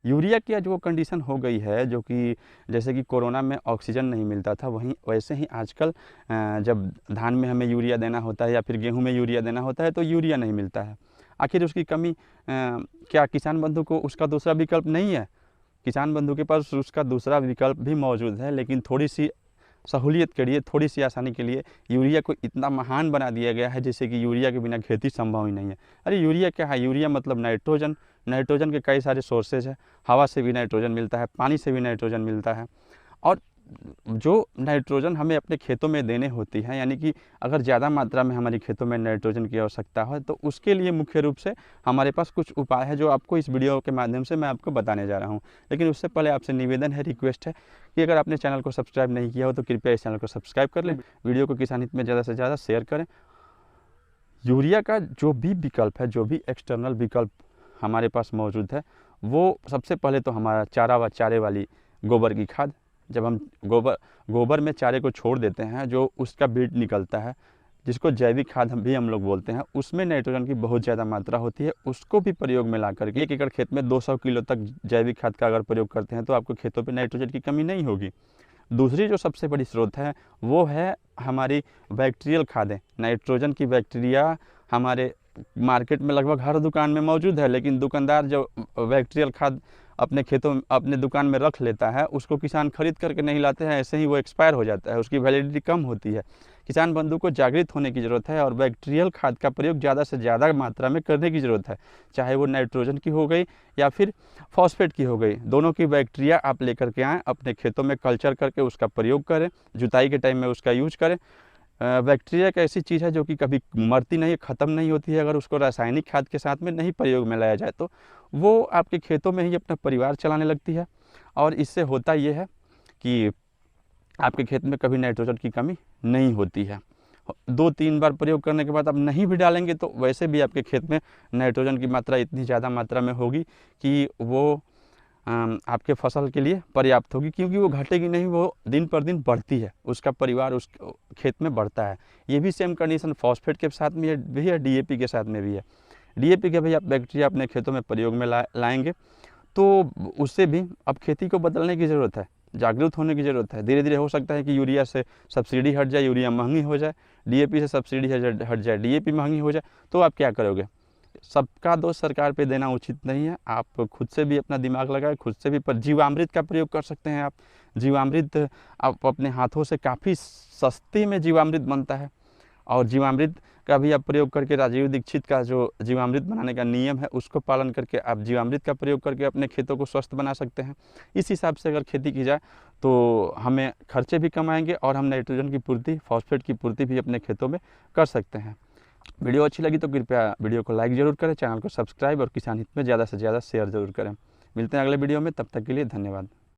Urea की आज वो कंडीशन हो गई है जो कि जैसे कि कोरोना में ऑक्सीजन नहीं मिलता था, वहीं वैसे ही आजकल जब धान में हमें यूरिया देना होता है या फिर गेहूं में यूरिया देना होता है तो यूरिया नहीं मिलता है। आखिर उसकी कमी क्या किसान बंधु को उसका दूसरा विकल्प नहीं है? किसान बंधु के पास उसका दूसरा विकल्प भी मौजूद है, लेकिन थोड़ी सी सहूलियत के लिए, थोड़ी सी आसानी के लिए यूरिया को इतना महान बना दिया गया है जैसे कि यूरिया के बिना खेती संभव ही नहीं है। अरे यूरिया क्या है? यूरिया मतलब नाइट्रोजन। नाइट्रोजन के कई सारे सोर्सेज हैं। हवा से भी नाइट्रोजन मिलता है, पानी से भी नाइट्रोजन मिलता है। और जो नाइट्रोजन हमें अपने खेतों में देने होती है, यानी कि अगर ज़्यादा मात्रा में हमारी खेतों में नाइट्रोजन की आवश्यकता हो तो उसके लिए मुख्य रूप से हमारे पास कुछ उपाय है जो आपको इस वीडियो के माध्यम से मैं आपको बताने जा रहा हूं। लेकिन उससे पहले आपसे निवेदन है, रिक्वेस्ट है कि अगर आपने चैनल को सब्सक्राइब नहीं किया हो तो कृपया इस चैनल को सब्सक्राइब कर लें, वीडियो को किसान हित में ज़्यादा से ज़्यादा शेयर करें। यूरिया का जो भी विकल्प है, जो भी एक्सटर्नल विकल्प हमारे पास मौजूद है, वो सबसे पहले तो हमारा चारे वाली गोबर की खाद। जब हम गोबर में चारे को छोड़ देते हैं, जो उसका बीज निकलता है जिसको जैविक खाद हम लोग बोलते हैं, उसमें नाइट्रोजन की बहुत ज़्यादा मात्रा होती है। उसको भी प्रयोग में ला करके 1 एकड़ खेत में 200 किलो तक जैविक खाद का अगर प्रयोग करते हैं तो आपको खेतों पे नाइट्रोजन की कमी नहीं होगी। दूसरी जो सबसे बड़ी स्रोत है वो है हमारी बैक्टीरियल खादें। नाइट्रोजन की बैक्टीरिया हमारे मार्केट में लगभग हर दुकान में मौजूद है, लेकिन दुकानदार जो बैक्टीरियल खाद अपने खेतों में, अपने दुकान में रख लेता है, उसको किसान खरीद करके नहीं लाते हैं, ऐसे ही वो एक्सपायर हो जाता है, उसकी वैलिडिटी कम होती है। किसान बंधु को जागृत होने की ज़रूरत है और बैक्टीरियल खाद का प्रयोग ज़्यादा से ज़्यादा मात्रा में करने की ज़रूरत है, चाहे वो नाइट्रोजन की हो गई या फिर फॉस्फेट की हो गई। दोनों की बैक्टीरिया आप लेकर के आएँ, अपने खेतों में कल्चर करके उसका प्रयोग करें, जुताई के टाइम में उसका यूज करें। बैक्टीरिया एक ऐसी चीज़ है जो कि कभी मरती नहीं है, ख़त्म नहीं होती है। अगर उसको रासायनिक खाद के साथ में नहीं प्रयोग में लाया जाए तो वो आपके खेतों में ही अपना परिवार चलाने लगती है। और इससे होता ये है कि आपके खेत में कभी नाइट्रोजन की कमी नहीं होती है। 2-3 बार प्रयोग करने के बाद आप नहीं भी डालेंगे तो वैसे भी आपके खेत में नाइट्रोजन की मात्रा इतनी ज़्यादा मात्रा में होगी कि वो आपके फसल के लिए पर्याप्त होगी, क्योंकि वो घटेगी नहीं, वो दिन पर दिन बढ़ती है, उसका परिवार उस खेत में बढ़ता है। ये भी सेम कंडीशन फॉस्फेट के साथ में भी है, डीएपी के साथ में भी है। डीएपी के भी आप बैक्टीरिया अपने खेतों में प्रयोग में लाएंगे तो उससे भी अब खेती को बदलने की ज़रूरत है, जागरूक होने की ज़रूरत है। धीरे धीरे हो सकता है कि यूरिया से सब्सिडी हट जाए, यूरिया महंगी हो जाए, डीएपी से सब्सिडी हट जाए, डीएपी महंगी हो जाए, तो आप क्या करोगे? सबका दोष सरकार पे देना उचित नहीं है। आप खुद से भी अपना दिमाग लगाएं, खुद से भी। पर जीवामृत का प्रयोग कर सकते हैं आप। जीवामृत आप अपने हाथों से, काफ़ी सस्ती में जीवामृत बनता है, और जीवामृत का भी आप प्रयोग करके, राजीव दीक्षित का जो जीवामृत बनाने का नियम है उसको पालन करके आप जीवामृत का प्रयोग करके अपने खेतों को स्वस्थ बना सकते हैं। इस हिसाब से अगर खेती की जाए तो हमें खर्चे भी कम आएंगे और हम नाइट्रोजन की पूर्ति, फॉस्फेट की पूर्ति भी अपने खेतों में कर सकते हैं। वीडियो अच्छी लगी तो कृपया वीडियो को लाइक ज़रूर करें, चैनल को सब्सक्राइब और किसान हित में ज़्यादा से ज़्यादा शेयर ज़रूर करें। मिलते हैं अगले वीडियो में, तब तक के लिए धन्यवाद।